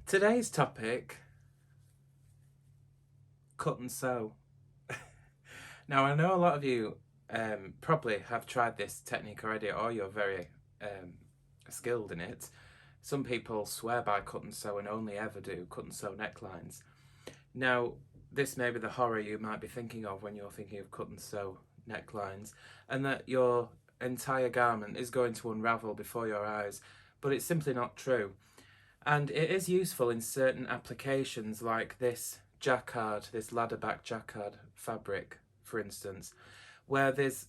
Today's topic, cut and sew. Now, I know a lot of you probably have tried this technique already, or you're very skilled in it. Some people swear by cut and sew and only ever do cut and sew necklines. Now, this may be the horror you might be thinking of when you're thinking of cut and sew necklines, and that your entire garment is going to unravel before your eyes, but it's simply not true. And it is useful in certain applications like this jacquard, this ladderback jacquard fabric, for instance, where there's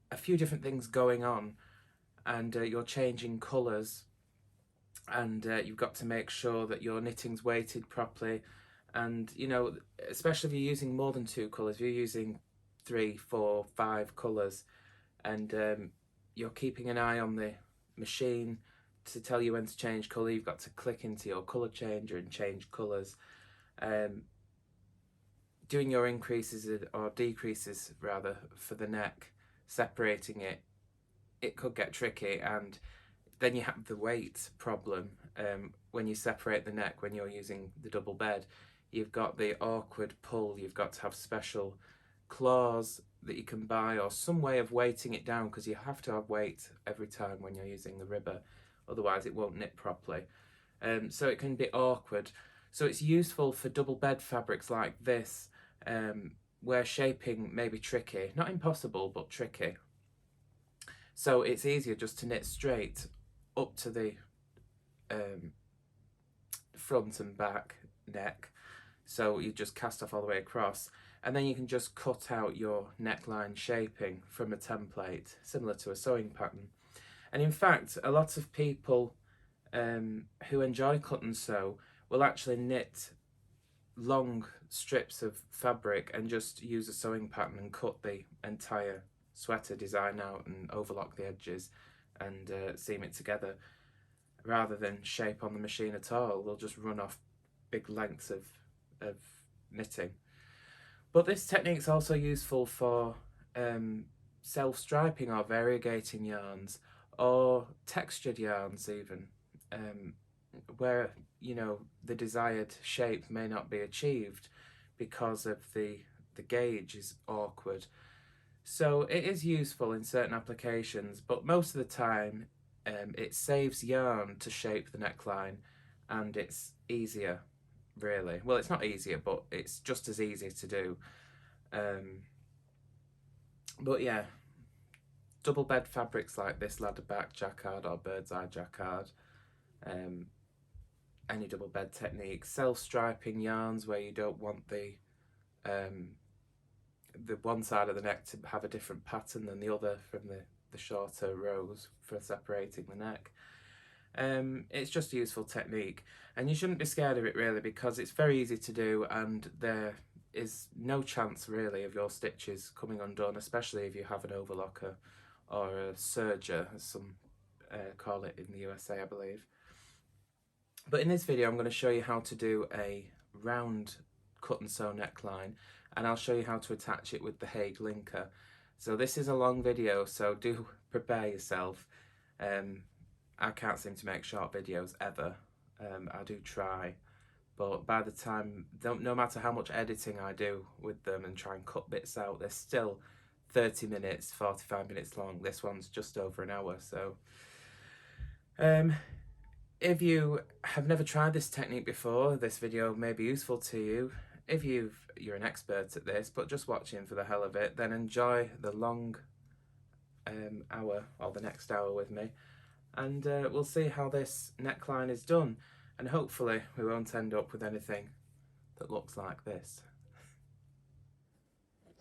a few different things going on and you're changing colours and you've got to make sure that your knitting's weighted properly. And, you know, especially if you're using more than two colours, if you're using 3, 4, 5 colours and you're keeping an eye on the machine to tell you when to change colour, you've got to click into your colour changer and change colours. Doing your increases or decreases rather for the neck, separating it, it could get tricky, and then you have the weight problem when you separate the neck when you're using the double bed. You've got the awkward pull, you've got to have special claws that you can buy or some way of weighting it down, because you have to have weight every time when you're using the ribber, otherwise it won't knit properly. So it can be awkward. So it's useful for double bed fabrics like this, where shaping may be tricky, not impossible, but tricky. So it's easier just to knit straight up to the front and back neck. So you just cast off all the way across, and then you can just cut out your neckline shaping from a template, similar to a sewing pattern. And in fact, a lot of people who enjoy cut and sew will actually knit long strips of fabric and just use a sewing pattern and cut the entire sweater design out and overlock the edges and seam it together, rather than shape on the machine at all. They'll just run off big lengths of knitting. But this technique's also useful for self-striping or variegating yarns, or textured yarns even, where, you know, the desired shape may not be achieved because of the gauge is awkward. So it is useful in certain applications, but most of the time it saves yarn to shape the neckline, and it's easier, really. Well, it's not easier, but it's just as easy to do. But yeah, double bed fabrics like this ladderback jacquard or bird's eye jacquard, any double bed technique, self-striping yarns where you don't want the one side of the neck to have a different pattern than the other from the shorter rows for separating the neck. It's just a useful technique, and you shouldn't be scared of it really, because it's very easy to do and there is no chance really of your stitches coming undone, especially if you have an overlocker or a serger, as some call it in the USA, I believe. But in this video I'm going to show you how to do a round cut and sew neckline, and I'll show you how to attach it with the Hague linker. So this is a long video, so do prepare yourself. I can't seem to make short videos ever. I do try, but by the time, no matter how much editing I do with them and try and cut bits out, they're still 30 minutes, 45 minutes long. This one's just over an hour, so if you have never tried this technique before, this video may be useful to you. If you're an expert at this, but just watching for the hell of it, then enjoy the long hour or the next hour with me, and we'll see how this neckline is done, and hopefully we won't end up with anything that looks like this.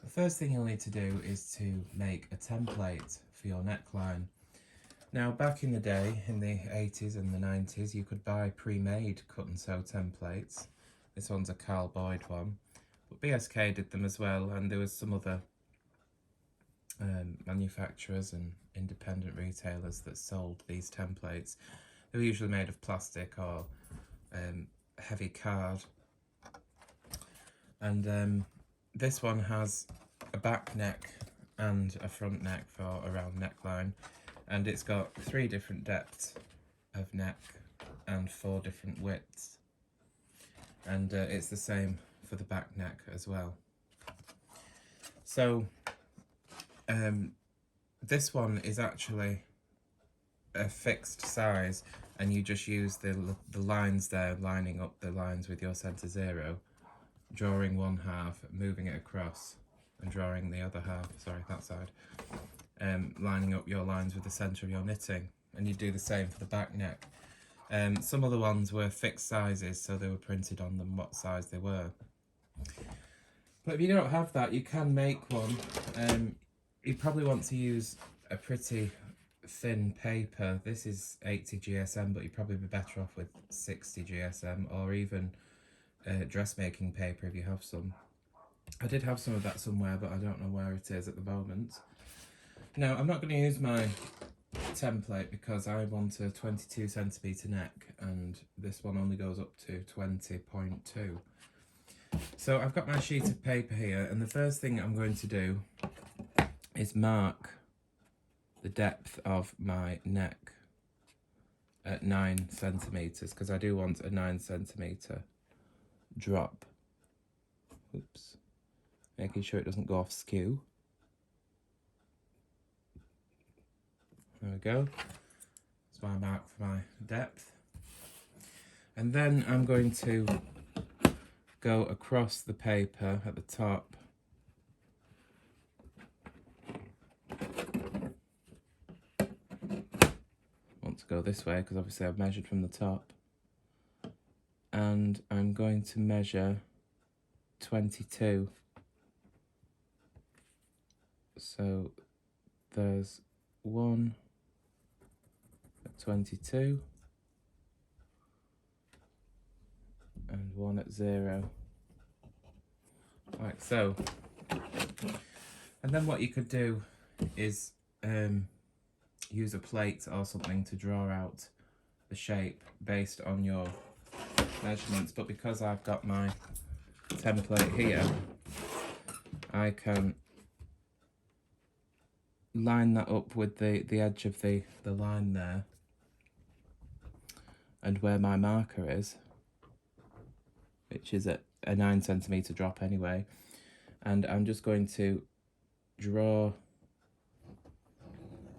The first thing you'll need to do is to make a template for your neckline. Now, back in the day, in the 80s and the 90s, you could buy pre-made cut and sew templates. This one's a Carl Boyd one, but BSK did them as well, and there was some other manufacturers and independent retailers that sold these templates. They were usually made of plastic or heavy card, and this one has a back neck and a front neck for a round neckline, and it's got 3 different depths of neck and 4 different widths and it's the same for the back neck as well. So this one is actually a fixed size, and you just use the lines there, lining up the lines with your centre zero, drawing one half, moving it across, and drawing the other half, sorry, that side, lining up your lines with the centre of your knitting, and you do the same for the back neck. Some other ones were fixed sizes, so they were printed on them what size they were. But if you don't have that, you can make one. You probably want to use a pretty thin paper. This is 80 GSM, but you'd probably be better off with 60 GSM, or even dressmaking paper if you have some. I did have some of that somewhere, but I don't know where it is at the moment. Now, I'm not going to use my template because I want a 22 centimetre neck, and this one only goes up to 20.2. So I've got my sheet of paper here, and the first thing I'm going to do is mark the depth of my neck at 9 centimetres, because I do want a 9 centimetre drop. Oops. Making sure it doesn't go off skew. There we go. That's my mark for my depth. And then I'm going to go across the paper at the top. I want to go this way because obviously I've measured from the top. And I'm going to measure 22. So there's one at 22 and one at 0, like so. And then what you could do is use a plate or something to draw out the shape based on your measurements, but because I've got my template here, I can line that up with the edge of the line there, and where my marker is, which is at a 9 centimetre drop anyway, and I'm just going to draw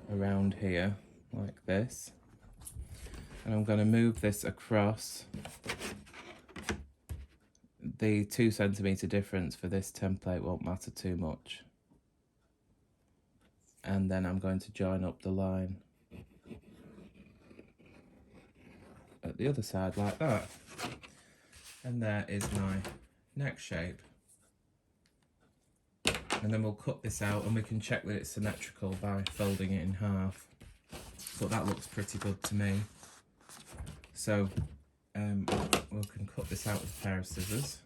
around here like this, and I'm going to move this across. The 2 centimetre difference for this template won't matter too much, and then I'm going to join up the line at the other side like that, and there is my neck shape. And then we'll cut this out, and we can check that it's symmetrical by folding it in half, but that looks pretty good to me. So we can cut this out with a pair of scissors.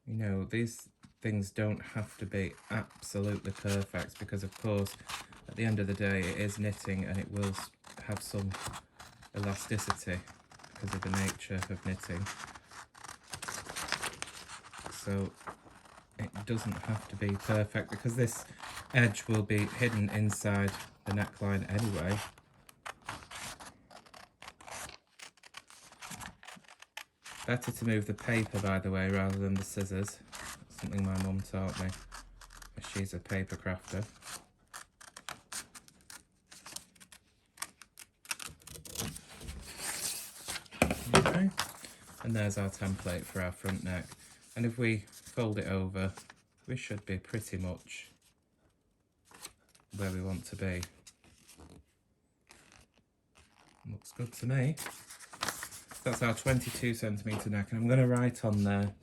You know, these things don't have to be absolutely perfect, because of course at the end of the day it is knitting, and it will have some elasticity because of the nature of knitting. So it doesn't have to be perfect, because this edge will be hidden inside the neckline anyway. Better to move the paper, by the way, rather than the scissors. That's something my mum taught me. She's a paper crafter. Okay, and there's our template for our front neck. And if we fold it over, we should be pretty much where we want to be. Looks good to me. That's our 22 centimetre neck, and I'm going to write on there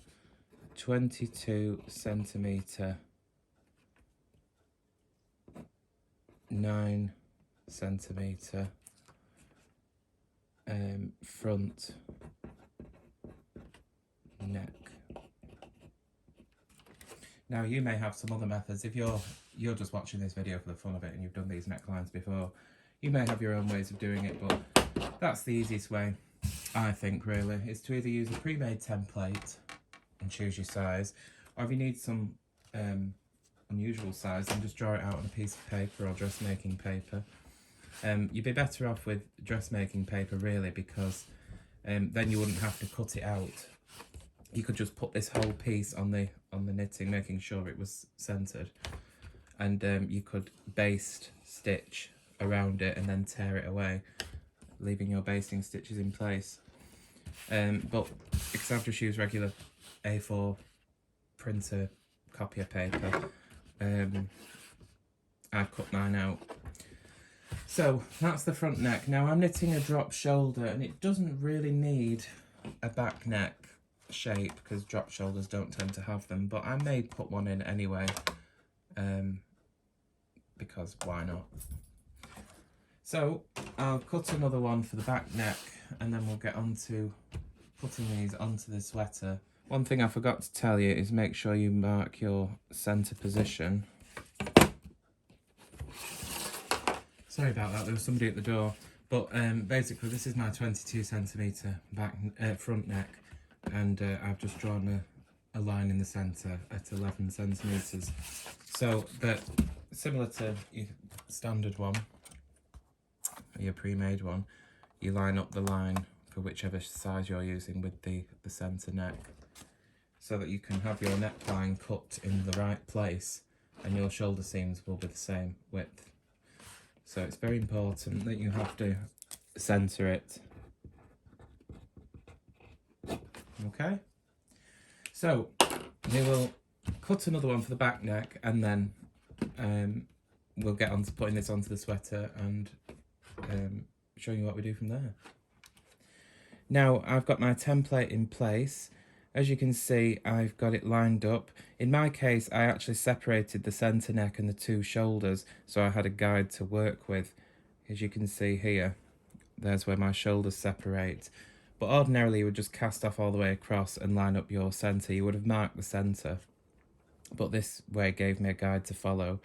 22 centimetre 9 centimetre front neck. Now you may have some other methods. If you're just watching this video for the fun of it and you've done these necklines before, you may have your own ways of doing it, but that's the easiest way, I think, really, is to either use a pre-made template and choose your size, or if you need some unusual size, then just draw it out on a piece of paper or dressmaking paper. You'd be better off with dressmaking paper really, because then you wouldn't have to cut it out. You could just put this whole piece on the knitting, making sure it was centered, and you could baste stitch around it and then tear it away, leaving your basting stitches in place. But because I've just used regular A4 printer copier paper, I've cut mine out. So that's the front neck. Now I'm knitting a drop shoulder, and it doesn't really need a back neck shape because drop shoulders don't tend to have them, but I may put one in anyway, because why not? So I'll cut another one for the back neck, and then we'll get on to putting these onto the sweater. One thing I forgot to tell you is make sure you mark your centre position. Sorry about that, there was somebody at the door. But basically this is my 22cm back front neck, and I've just drawn a line in the centre at 11cm. So that, similar to your standard one, your pre-made one, you line up the line for whichever size you're using with the centre neck, so that you can have your neckline cut in the right place and your shoulder seams will be the same width. So it's very important that you have to centre it. Okay, so we will cut another one for the back neck, and then we'll get on to putting this onto the sweater and showing you what we do from there. Now I've got my template in place. As you can see, I've got it lined up. In my case, I actually separated the centre neck and the two shoulders, so I had a guide to work with. As you can see here, there's where my shoulders separate. But ordinarily, you would just cast off all the way across and line up your centre. You would have marked the centre, but this way gave me a guide to follow.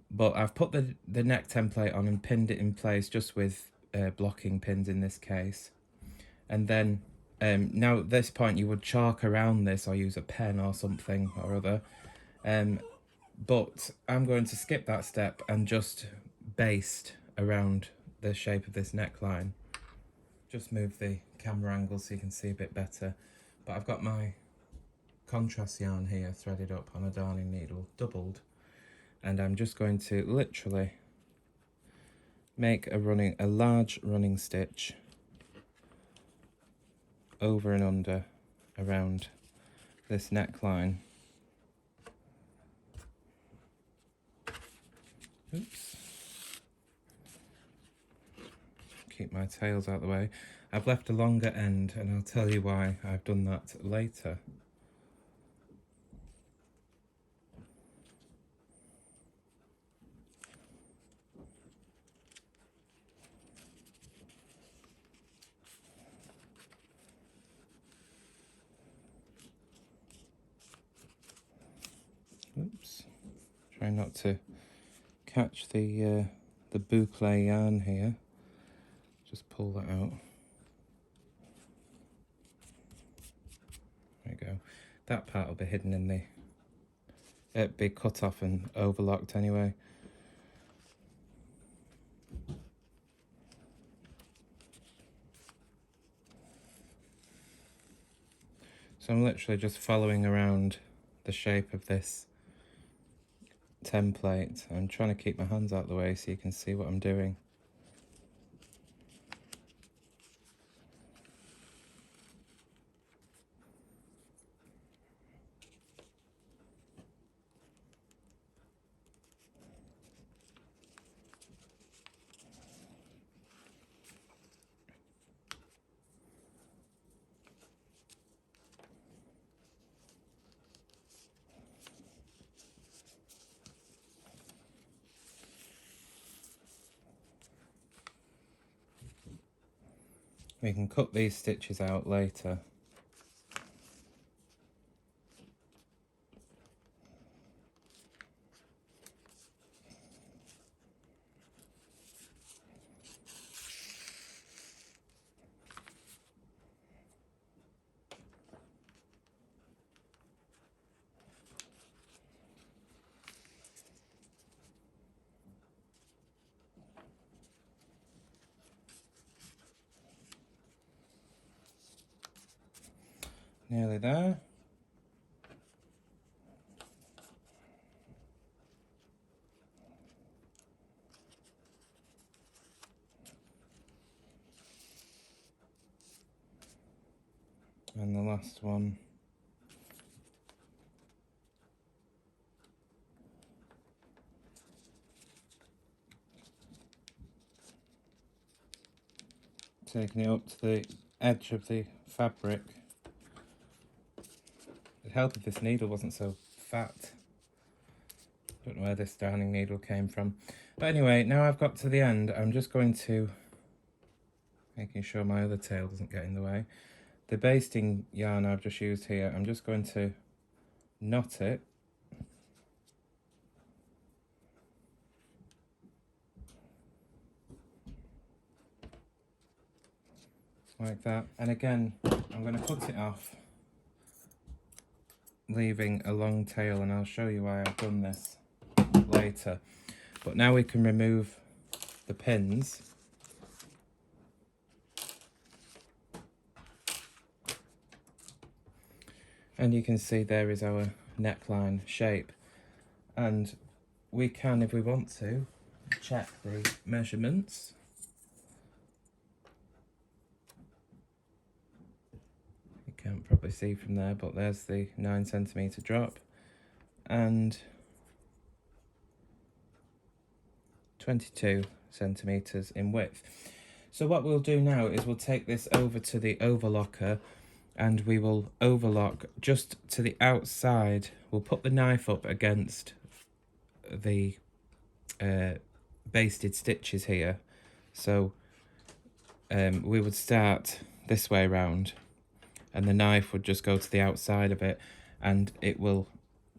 But I've put the neck template on and pinned it in place just with blocking pins in this case. And then now at this point you would chalk around this or use a pen or something or other, but I'm going to skip that step and just baste around the shape of this neckline. Just move the camera angle so you can see a bit better. But I've got my contrast yarn here threaded up on a darning needle, doubled, and I'm just going to literally make a large running stitch over and under around this neckline. Oops. Keep my tails out of the way. I've left a longer end, and I'll tell you why I've done that later. Oops. Try not to catch the boucle yarn here. Just pull that out. There you go. That part will be hidden in the... It'll be cut off and overlocked anyway. So I'm literally just following around the shape of this template. I'm trying to keep my hands out of the way so you can see what I'm doing. We can cut these stitches out later. Nearly there. And the last one. Taking it up to the edge of the fabric. It'd help if this needle wasn't so fat. Don't know where this darning needle came from. But anyway, now I've got to the end, I'm just going to, making sure my other tail doesn't get in the way. The basting yarn I've just used here, I'm just going to knot it. Like that. And again, I'm going to cut it off, leaving a long tail, and I'll show you why I've done this later. But now we can remove the pins. And you can see there is our neckline shape. And we can, if we want to, check the measurements. You can't probably see from there, but there's the 9cm drop and 22 centimeters in width. So what we'll do now is we'll take this over to the overlocker and we will overlock just to the outside. We'll put the knife up against the basted stitches here. So we would start this way round and the knife would just go to the outside of it, and it will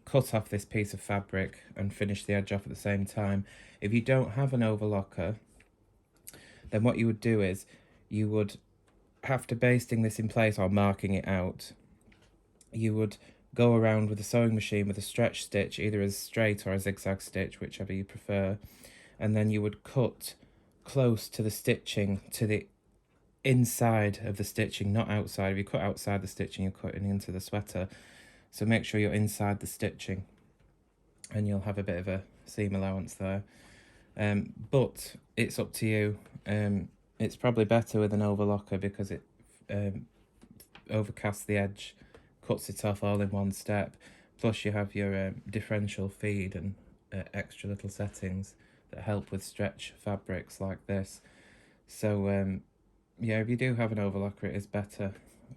cut off this piece of fabric and finish the edge off at the same time. If you don't have an overlocker, then what you would do is you would, after basting this in place or marking it out, you would go around with a sewing machine with a stretch stitch, either as straight or a zigzag stitch, whichever you prefer, and then you would cut close to the stitching, to the inside of the stitching, not outside. If you cut outside the stitching, you're cutting into the sweater. So make sure you're inside the stitching and you'll have a bit of a seam allowance there. But it's up to you. It's probably better with an overlocker because it overcasts the edge, cuts it off all in one step. Plus you have your differential feed and extra little settings that help with stretch fabrics like this. So yeah, if you do have an overlocker, it is better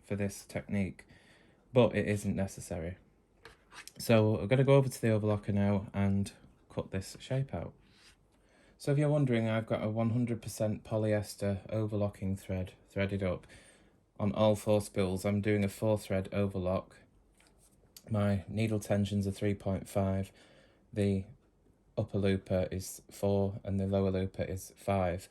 for this technique, but it isn't necessary. So I'm going to go over to the overlocker now and cut this shape out. So if you're wondering, I've got a 100% polyester overlocking thread threaded up on all 4 spools. I'm doing a 4-thread overlock. My needle tensions are 3.5. The upper looper is 4 and the lower looper is 5.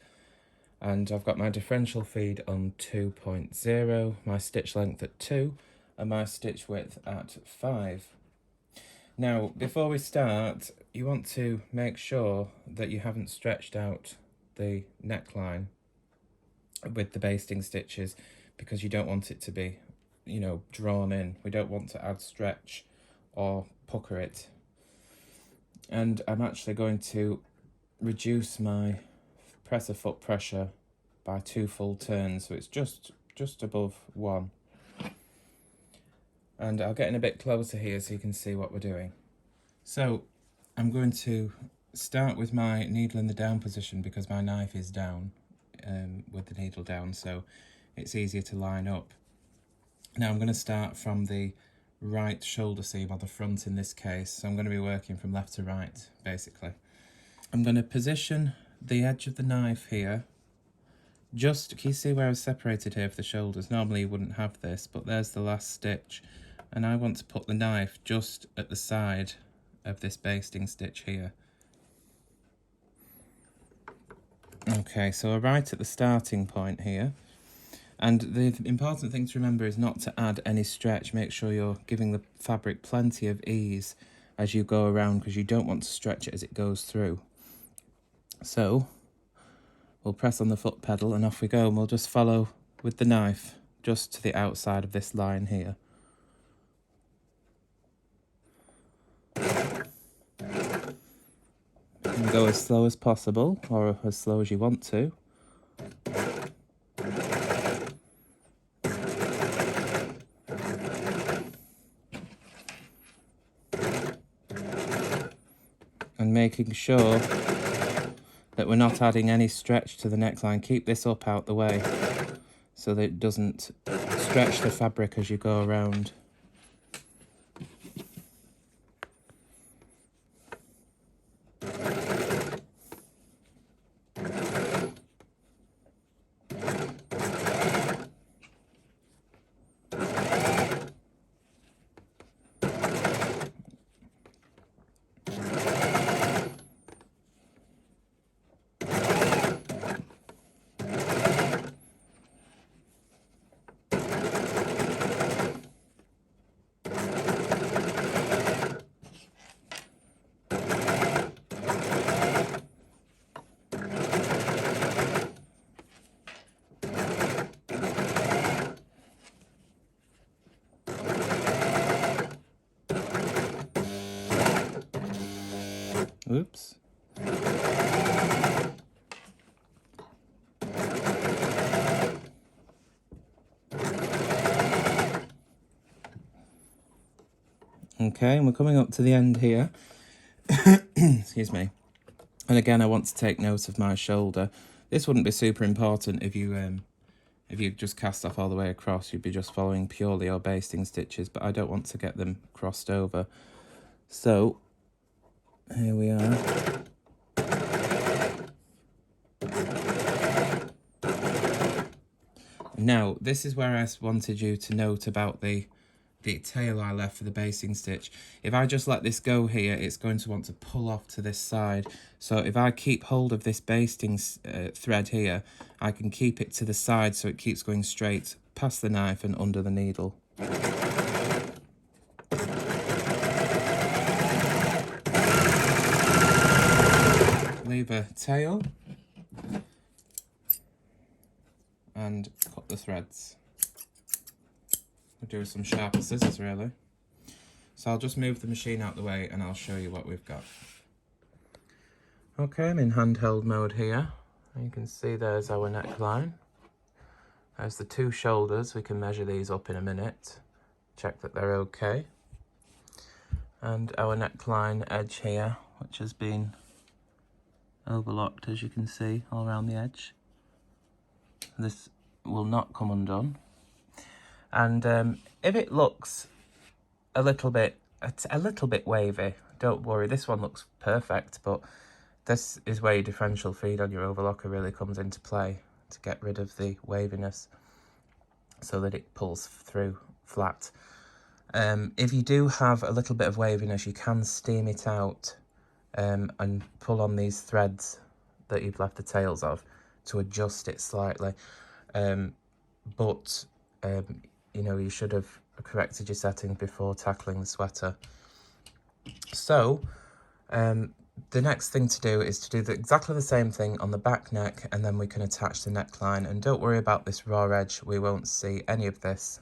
And I've got my differential feed on 2.0, my stitch length at 2, and my stitch width at 5. Now, before we start, you want to make sure that you haven't stretched out the neckline with the basting stitches, because you don't want it to be, you know, drawn in. We don't want to add stretch or pucker it. And I'm actually going to reduce my presser foot pressure by 2 full turns, so it's just above 1. And I'll get in a bit closer here so you can see what we're doing. So I'm going to start with my needle in the down position because my knife is down with the needle down, so it's easier to line up. Now I'm going to start from the right shoulder seam, or the front in this case, so I'm going to be working from left to right basically. I'm going to position the edge of the knife here. Just, can you see where I've separated here for the shoulders? Normally you wouldn't have this, but there's the last stitch. And I want to put the knife just at the side of this basting stitch here. Okay, so we're right at the starting point here. And the important thing to remember is not to add any stretch. Make sure you're giving the fabric plenty of ease as you go around, because you don't want to stretch it as it goes through. So we'll press on the foot pedal and off we go, and we'll just follow with the knife just to the outside of this line here. go as slow as possible, or as slow as you want to. And making sure that we're not adding any stretch to the neckline. Keep this up out the way so that it doesn't stretch the fabric as you go around. Oops. Okay, and we're coming up to the end here. Excuse me. And again, I want to take note of my shoulder. This wouldn't be super important if you just cast off all the way across. You'd be just following purely your basting stitches, but I don't want to get them crossed over. So here we are. Now, this is where I wanted you to note about the tail I left for the basting stitch. If I just let this go here, it's going to want to pull off to this side. So if I keep hold of this basting thread here, I can keep it to the side so it keeps going straight past the knife and under the needle. Leave a tail and cut the threads. We'll do some sharper scissors really. So I'll just move the machine out the way and I'll show you what we've got. Okay, I'm in handheld mode here. You can see there's our neckline. There's the two shoulders. We can measure these up in a minute. Check that they're okay. And our neckline edge here, which has been overlocked, as you can see, all around the edge. This will not come undone. And if it looks a little bit wavy, don't worry, this one looks perfect, but this is where your differential feed on your overlocker really comes into play, to get rid of the waviness so that it pulls through flat. If you do have a little bit of waviness, you can steam it out and pull on these threads that you've left the tails of to adjust it slightly. But you know, you should have corrected your settings before tackling the sweater. So the next thing to do is to do exactly the same thing on the back neck, and then we can attach the neckline. And don't worry about this raw edge, we won't see any of this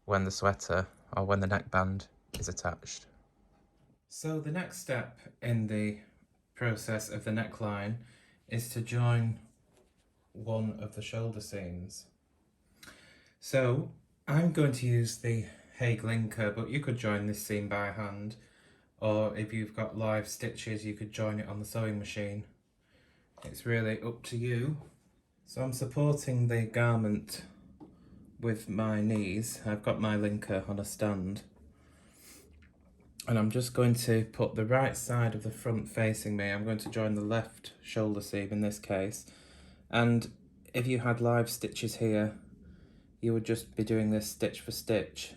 when the sweater or when the neckband is attached. So the next step in the process of the neckline is to join one of the shoulder seams. So I'm going to use the Hague linker, but you could join this seam by hand, or if you've got live stitches you could join it on the sewing machine. It's really up to you. So I'm supporting the garment with my knees. I've got my linker on a stand, and I'm just going to put the right side of the front facing me. I'm going to join the left shoulder seam in this case, and if you had live stitches here you would just be doing this stitch for stitch,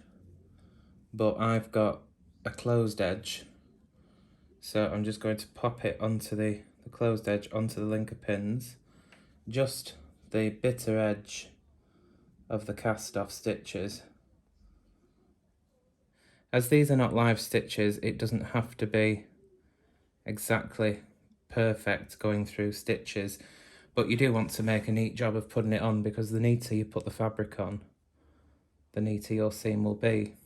but I've got a closed edge, so I'm just going to pop it onto the closed edge onto the linker pins, just the bitter edge of the cast off stitches. As these are not live stitches, it doesn't have to be exactly perfect going through stitches, but you do want to make a neat job of putting it on, because the neater you put the fabric on, the neater your seam will be.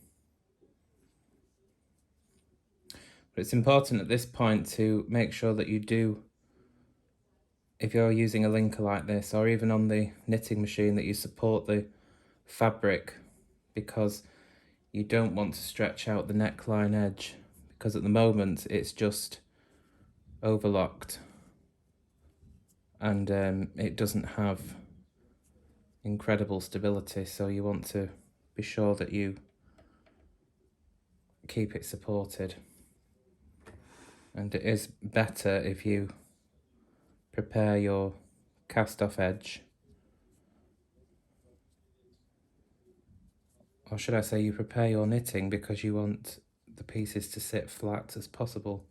But it's important at this point to make sure that you do if you're using a linker like this, or even on the knitting machine, that you support the fabric, because you don't want to stretch out the neckline edge, because at the moment it's just overlocked and it doesn't have incredible stability, so you want to be sure that you keep it supported. And it is better if you prepare your cast off edge, or should I say you prepare your knitting, because you want the pieces to sit flat as possible.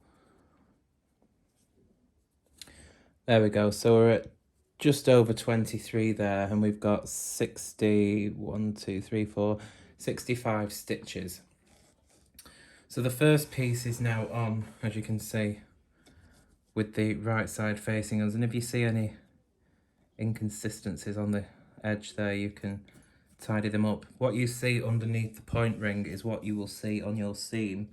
There we go, so we're at just over 23 there, and we've got 65 stitches. So the first piece is now on, as you can see, with the right side facing us, and if you see any inconsistencies on the edge there, you can tidy them up. What you see underneath the point ring is what you will see on your seam.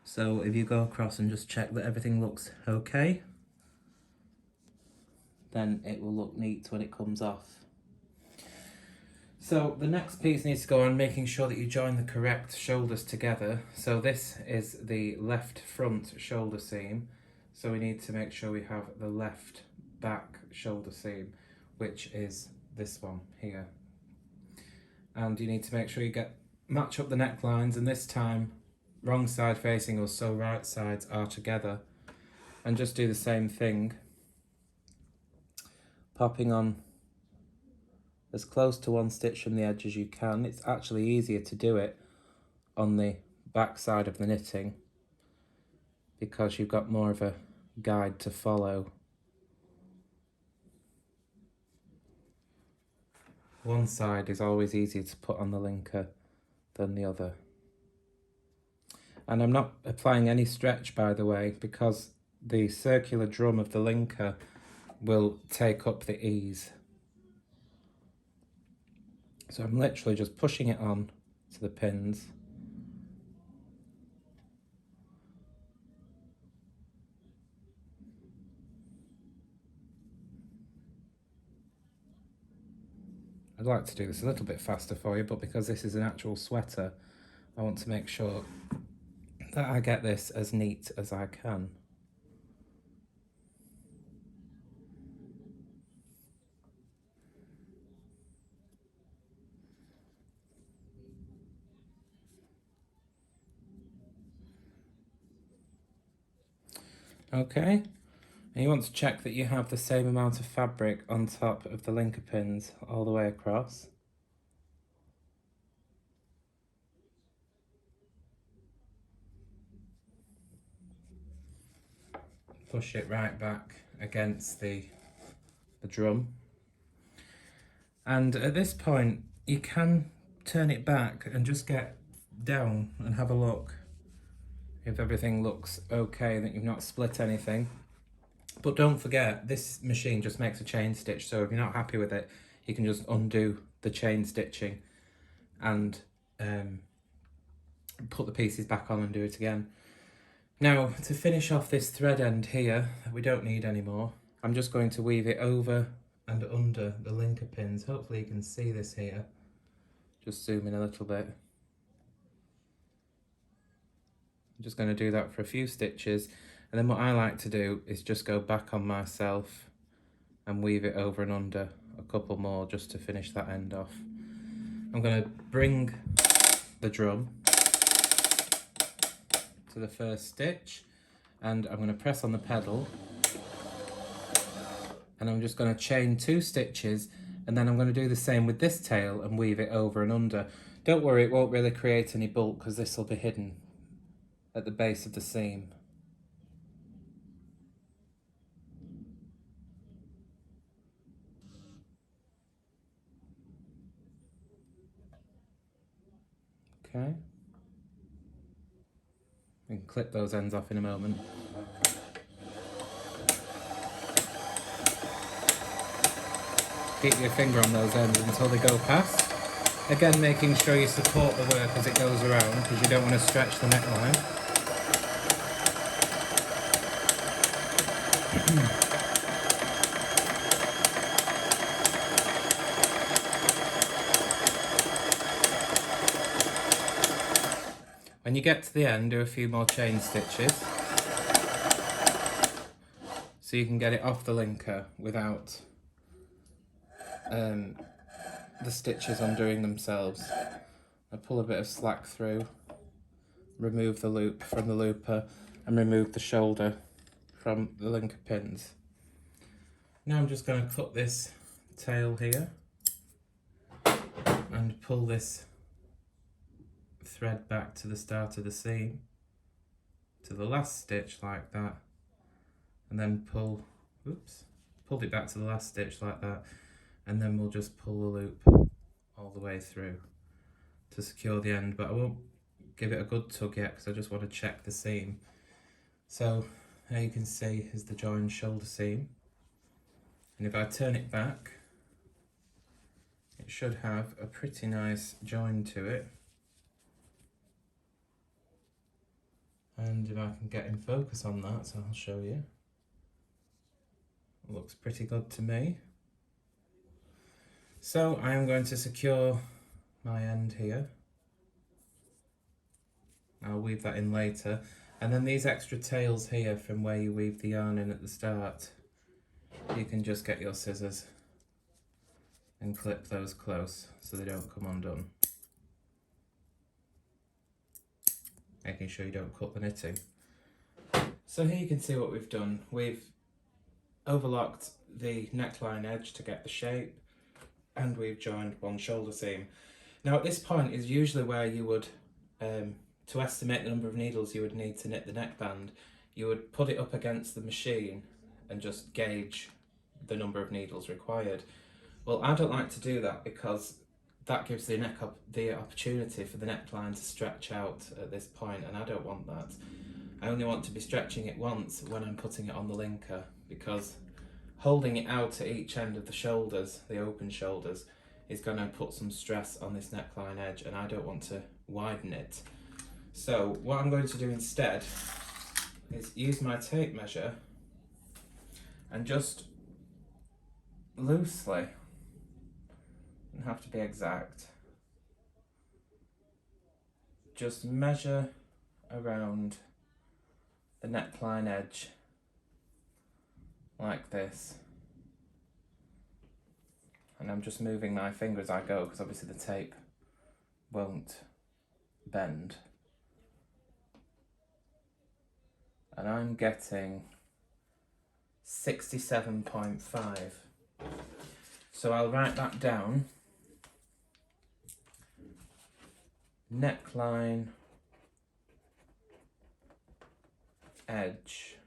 So if you go across and just check that everything looks okay, then it will look neat when it comes off. So the next piece needs to go on making sure that you join the correct shoulders together. So this is the left front shoulder seam. So we need to make sure we have the left back shoulder seam, which is this one here. And you need to make sure you match up the necklines, and this time wrong side facing us, so right sides are together. And just do the same thing, popping on as close to one stitch from the edge as you can. It's actually easier to do it on the back side of the knitting, because you've got more of a guide to follow. One side is always easier to put on the linker than the other. And I'm not applying any stretch, by the way, because the circular drum of the linker will take up the ease. So I'm literally just pushing it on to the pins. I'd like to do this a little bit faster for you, but because this is an actual sweater, I want to make sure that I get this as neat as I can. Okay, and you want to check that you have the same amount of fabric on top of the linker pins all the way across. Push it right back against the drum. And at this point, you can turn it back and just get down and have a look if everything looks okay, that you've not split anything. But don't forget, this machine just makes a chain stitch, so if you're not happy with it, you can just undo the chain stitching and put the pieces back on and do it again. Now, to finish off this thread end here, we don't need anymore, I'm just going to weave it over and under the linker pins. Hopefully you can see this here. Just zoom in a little bit. I'm just going to do that for a few stitches, and then what I like to do is just go back on myself and weave it over and under a couple more just to finish that end off. I'm going to bring the drum to the first stitch, and I'm going to press on the pedal, and I'm just going to chain 2 stitches, and then I'm going to do the same with this tail and weave it over and under. Don't worry, it won't really create any bulk because this will be hidden at the base of the seam. Okay. We can clip those ends off in a moment. Keep your finger on those ends until they go past. Again, making sure you support the work as it goes around, because you don't want to stretch the neckline. When you get to the end, do a few more chain stitches so you can get it off the linker without the stitches undoing themselves. I pull a bit of slack through, remove the loop from the looper, and remove the shoulder from the linker pins. Now I'm just going to cut this tail here and pull this thread back to the start of the seam, to the last stitch like that, and then pulled it back to the last stitch like that, and then we'll just pull the loop all the way through to secure the end, but I won't give it a good tug yet because I just want to check the seam. So there you can see is the joined shoulder seam, and if I turn it back, it should have a pretty nice join to it. And if I can get in focus on that, so I'll show you. It looks pretty good to me. So I am going to secure my end here. I'll weave that in later. And then these extra tails here from where you weave the yarn in at the start, you can just get your scissors and clip those close so they don't come undone. Making sure you don't cut the knitting. So here you can see what we've done. We've overlocked the neckline edge to get the shape, and we've joined one shoulder seam. Now at this point is usually where you would, to estimate the number of needles you would need to knit the neckband, you would put it up against the machine and just gauge the number of needles required. Well, I don't like to do that because that gives the opportunity for the neckline to stretch out at this point, and I don't want that. I only want to be stretching it once when I'm putting it on the linker, because holding it out at each end of the shoulders, the open shoulders, is going to put some stress on this neckline edge, and I don't want to widen it. So what I'm going to do instead is use my tape measure and just loosely, don't have to be exact, just measure around the neckline edge like this, and I'm just moving my finger as I go because obviously the tape won't bend, and I'm getting 67.5. So I'll write that down. Neckline edge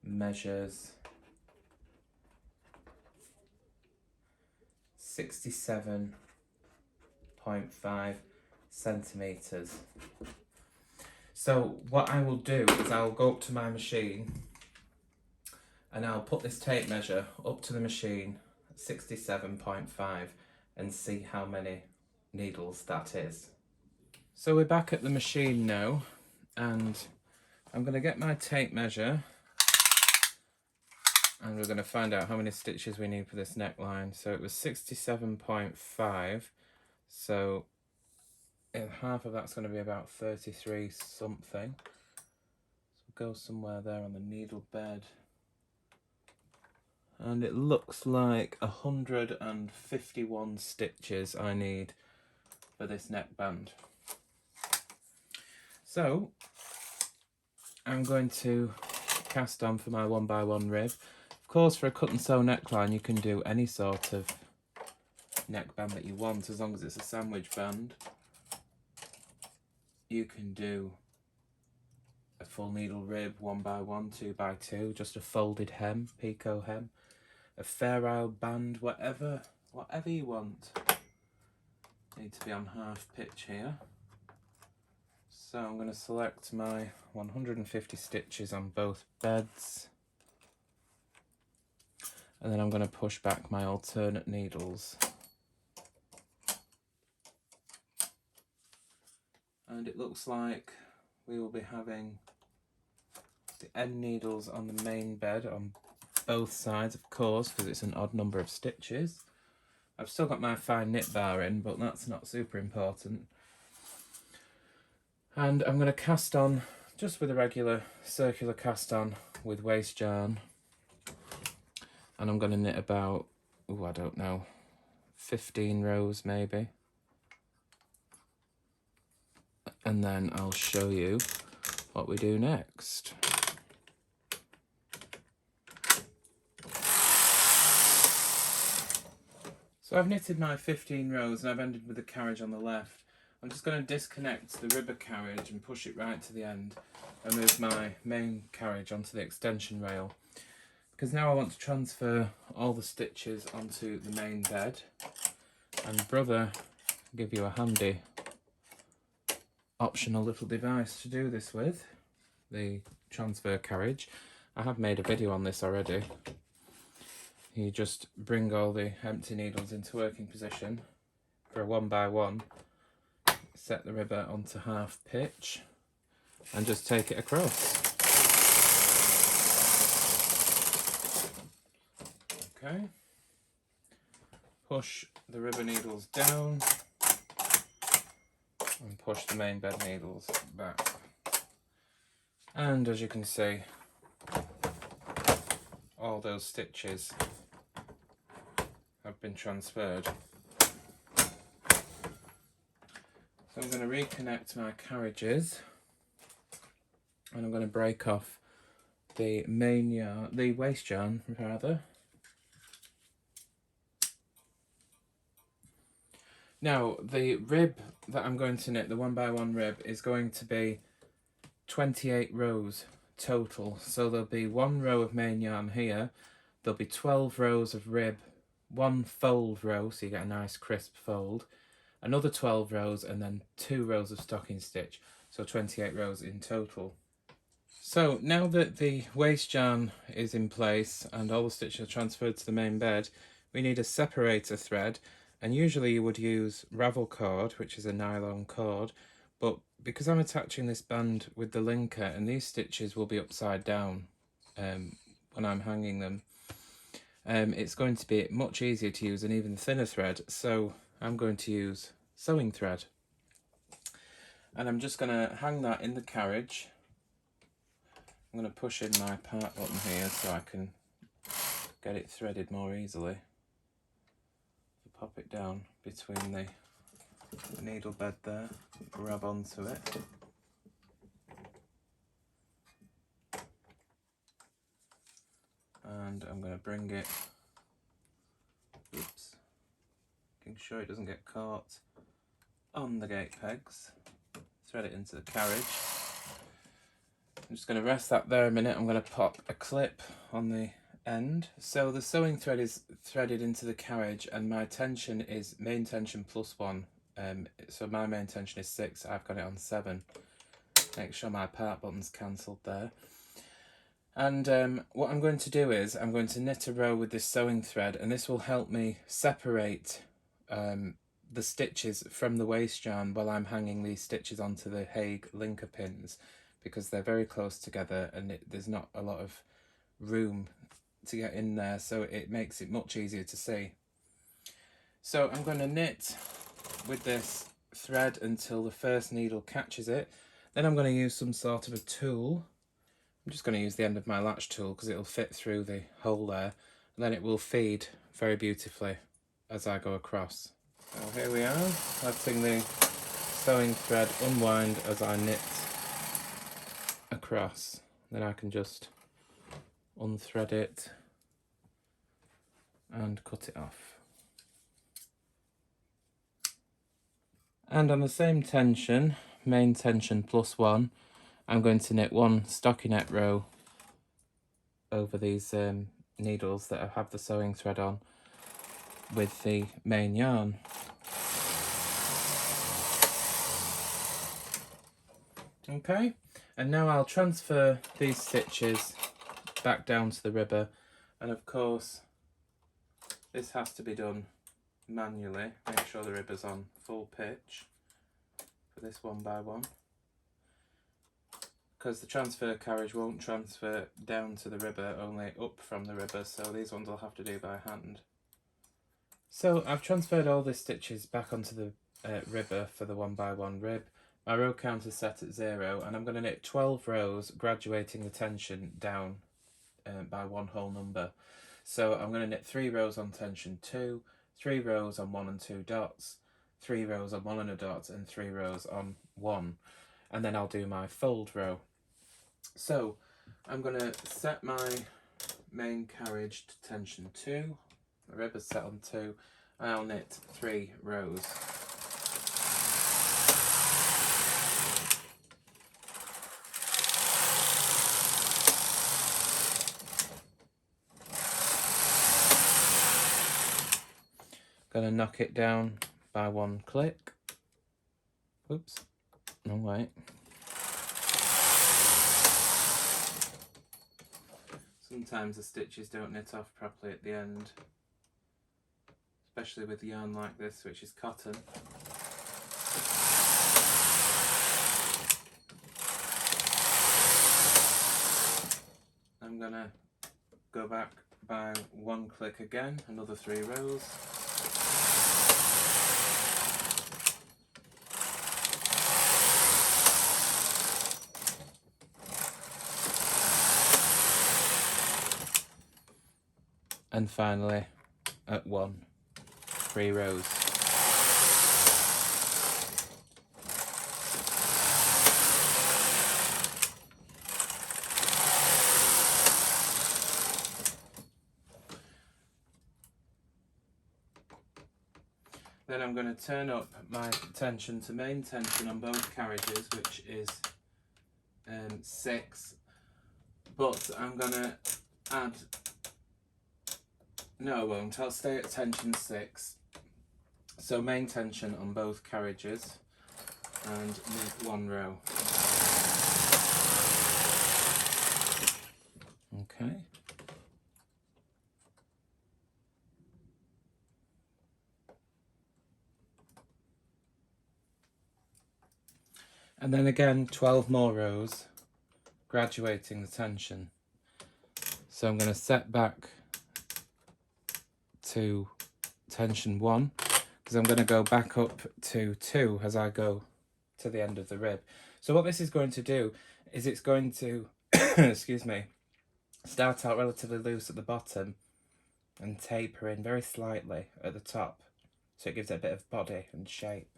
measures 67.5 centimeters. So what I will do is I'll go up to my machine and I'll put this tape measure up to the machine at 67.5 and see how many needles that is. So we're back at the machine now, and I'm going to get my tape measure and we're going to find out how many stitches we need for this neckline. So it was 67.5, so half of that's going to be about 33 something. So we'll go somewhere there on the needle bed. And it looks like 151 stitches I need for this neckband. So I'm going to cast on for my 1x1 rib. Of course, for a cut and sew neckline you can do any sort of neckband that you want, as long as it's a sandwich band. You can do a full needle rib, 1x1, 2x2, just a folded hem, picot hem, a fair isle band, whatever you want. Need to be on half pitch here. So I'm going to select my 150 stitches on both beds, and then I'm going to push back my alternate needles. And it looks like we will be having the end needles on the main bed on both sides, of course, because it's an odd number of stitches. I've still got my fine knit bar in, but that's not super important. And I'm going to cast on just with a regular circular cast on with waste yarn, and I'm going to knit about, I don't know, 15 rows maybe, and then I'll show you what we do next. So I've knitted my 15 rows and I've ended with the carriage on the left. I'm just going to disconnect the ribber carriage and push it right to the end and move my main carriage onto the extension rail, because now I want to transfer all the stitches onto the main bed, and brother will give you a handy optional little device to do this with, the transfer carriage. I have made a video on this already. You just bring all the empty needles into working position for a 1x1, set the ribber onto half pitch and just take it across. Okay, push the ribber needles down and push the main bed needles back. And as you can see, all those stitches have been transferred. So I'm going to reconnect my carriages, and I'm going to break off the main yarn, the waste yarn rather. Now the rib that I'm going to knit, the 1x1 rib, is going to be 28 rows total. So there'll be 1 row of main yarn here, there'll be 12 rows of rib, 1 fold row, so you get a nice crisp fold, another 12 rows, and then 2 rows of stocking stitch, so 28 rows in total. So now that the waste yarn is in place and all the stitches are transferred to the main bed, we need a separator thread, and usually you would use ravel cord, which is a nylon cord, but because I'm attaching this band with the linker and these stitches will be upside down when I'm hanging them, it's going to be much easier to use an even thinner thread, so I'm going to use sewing thread. And I'm just going to hang that in the carriage. I'm going to push in my part button here so I can get it threaded more easily. Pop it down between the needle bed there, grab onto it. And I'm going to bring it, oops, making sure it doesn't get caught on the gate pegs. Thread it into the carriage. I'm just going to rest that there a minute. I'm going to pop a clip on the end. So the sewing thread is threaded into the carriage and my tension is main tension +1. So my main tension is 6, I've got it on 7. Make sure my part button's cancelled there. And what I'm going to do is I'm going to knit a row with this sewing thread, and this will help me separate the stitches from the waste yarn while I'm hanging these stitches onto the Hague linker pins, because they're very close together and there's not a lot of room to get in there, so it makes it much easier to see. So I'm going to knit with this thread until the first needle catches it. Then I'm going to use some sort of a tool. I'm just going to use the end of my latch tool because it'll fit through the hole there, and then it will feed very beautifully as I go across. So here we are, letting the sewing thread unwind as I knit across. Then I can just unthread it and cut it off. And on the same tension, main tension +1, I'm going to knit 1 stockinette row over these needles that I have the sewing thread on with the main yarn. Okay, and now I'll transfer these stitches back down to the ribber, and of course this has to be done manually. Make sure the ribber's on full pitch for this 1x1, because the transfer carriage won't transfer down to the ribber, only up from the ribber, so these ones I'll have to do by hand. So I've transferred all the stitches back onto the ribber for the 1x1 rib. my row count is set at 0, and I'm going to knit 12 rows, graduating the tension down by one whole number. So I'm going to knit 3 rows on tension 2, 3 rows on 1 and 2 dots, 3 rows on 1 and a dot, and 3 rows on 1. And then I'll do my fold row. So I'm going to set my main carriage to tension 2. The rib is set on 2, and I'll knit 3 rows. Gonna knock it down by 1 click. Oops, no way. Sometimes the stitches don't knit off properly at the end, especially with yarn like this, which is cotton. I'm gonna go back by 1 click again, another 3 rows. And finally, at 1, 3 rows. Then I'm going to turn up my tension to main tension on both carriages, which is 6, but I'm going to add, no I won't, I'll stay at tension 6. So main tension on both carriages and knit 1 row. Okay. And then again 12 more rows, graduating the tension. So I'm going to set back to tension 1, because I'm going to go back up to 2 as I go to the end of the rib. So what this is going to do is it's going to, excuse me, start out relatively loose at the bottom and taper in very slightly at the top, so it gives it a bit of body and shape.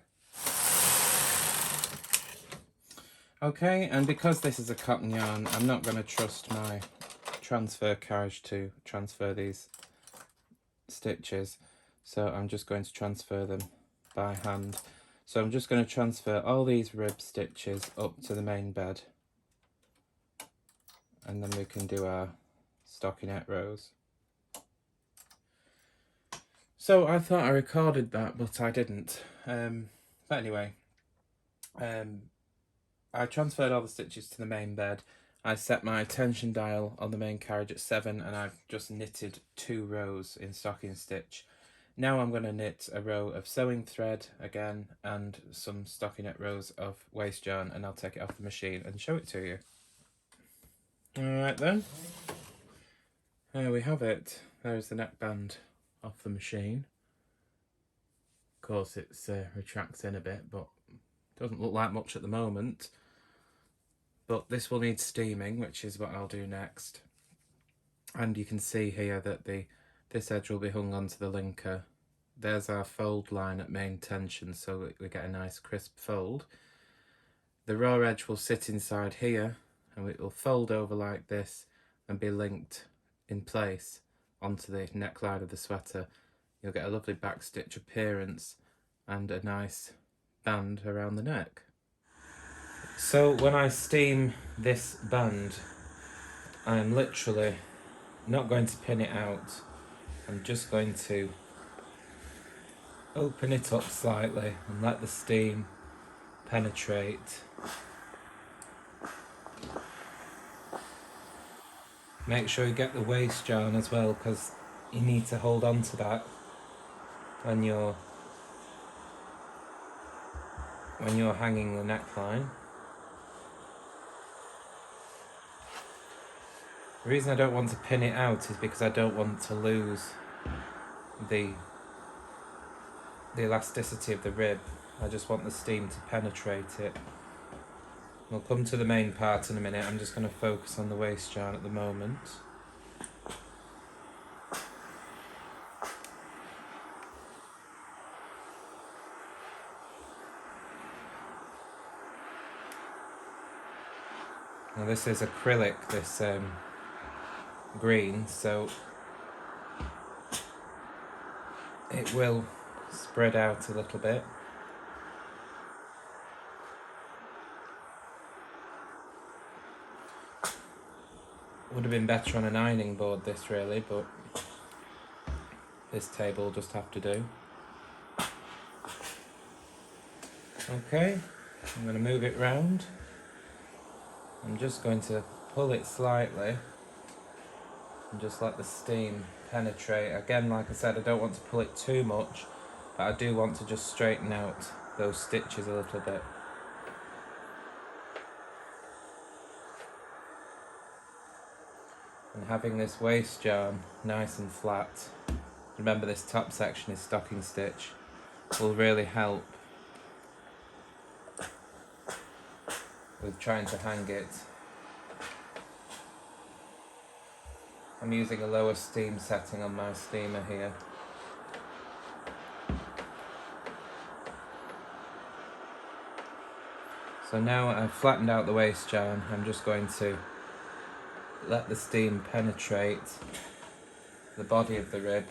Okay, and because this is a cotton yarn, I'm not going to trust my transfer carriage to transfer these stitches, so I'm just going to transfer them by hand. So I'm just going to transfer all these rib stitches up to the main bed, and then we can do our stockinette rows. So I thought I recorded that, but I didn't. But anyway, I transferred all the stitches to the main bed. I set my tension dial on the main carriage at 7, and I've just knitted 2 rows in stocking stitch. Now I'm going to knit a row of sewing thread again and some stockinette rows of waste yarn, and I'll take it off the machine and show it to you. Alright then, there we have it. There's the neckband off the machine. Of course it's retracts in a bit, but doesn't look like much at the moment. But this will need steaming, which is what I'll do next. And you can see here that this edge will be hung onto the linker. There's our fold line at main tension, so we get a nice crisp fold. The raw edge will sit inside here, and it will fold over like this and be linked in place onto the neckline of the sweater. You'll get a lovely backstitch appearance and a nice band around the neck. So when I steam this band, I'm literally not going to pin it out. I'm just going to open it up slightly and let the steam penetrate. Make sure you get the waste yarn as well, because you need to hold on to that when you're hanging the neckline. The reason I don't want to pin it out is because I don't want to lose the elasticity of the rib. I just want the steam to penetrate it We'll come to the main part in a minute. I'm just going to focus on the waist yarn at the moment. Now this is acrylic, this green, so it will spread out a little bit. Would have been better on an ironing board this really, but this table will just have to do. Okay, I'm going to move it round. I'm just going to pull it slightly and just let the steam penetrate. Again, like I said, I don't want to pull it too much, but I do want to just straighten out those stitches a little bit. And having this waist yarn nice and flat, remember this top section is stocking stitch, will really help with trying to hang it. I'm using a lower steam setting on my steamer here. So now I've flattened out the waist yarn, I'm just going to let the steam penetrate the body of the rib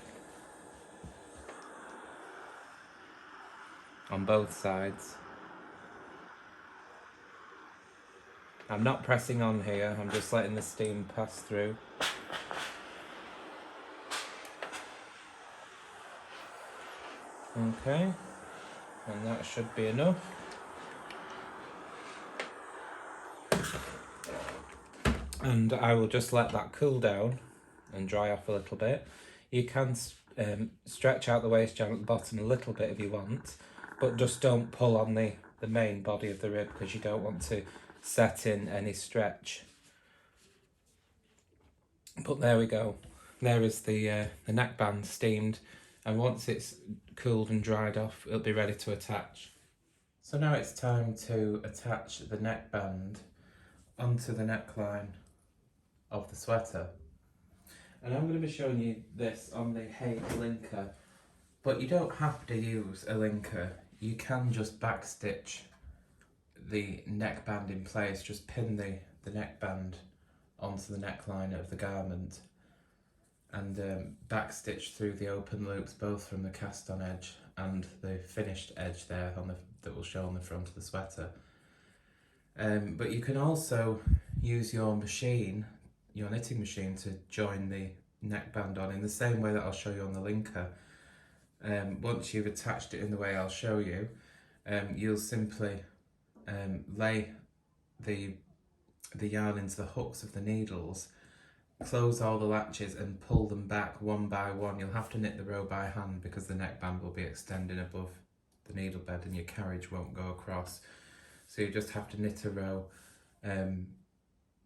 on both sides. I'm not pressing on here, I'm just letting the steam pass through. Okay, and that should be enough. And I will just let that cool down and dry off a little bit. You can stretch out the waist yarn at the bottom a little bit if you want, but just don't pull on the main body of the rib because you don't want to set in any stretch. But there we go. There is the neckband steamed, and once it's cooled and dried off, it'll be ready to attach. So now it's time to attach the neckband onto the neckline of the sweater. And I'm going to be showing you this on the Hague linker, but you don't have to use a linker. You can just backstitch the neckband in place, just pin the neckband onto the neckline of the garment and backstitch through the open loops, both from the cast on edge and the finished edge there that will show on the front of the sweater. But you can also use your machine, your knitting machine, to join the neckband on in the same way that I'll show you on the linker. Once you've attached it in the way I'll show you, you'll simply lay the yarn into the hooks of the needles, close all the latches and pull them back one by one. You'll have to knit the row by hand because the neckband will be extending above the needle bed and your carriage won't go across. So you just have to knit a row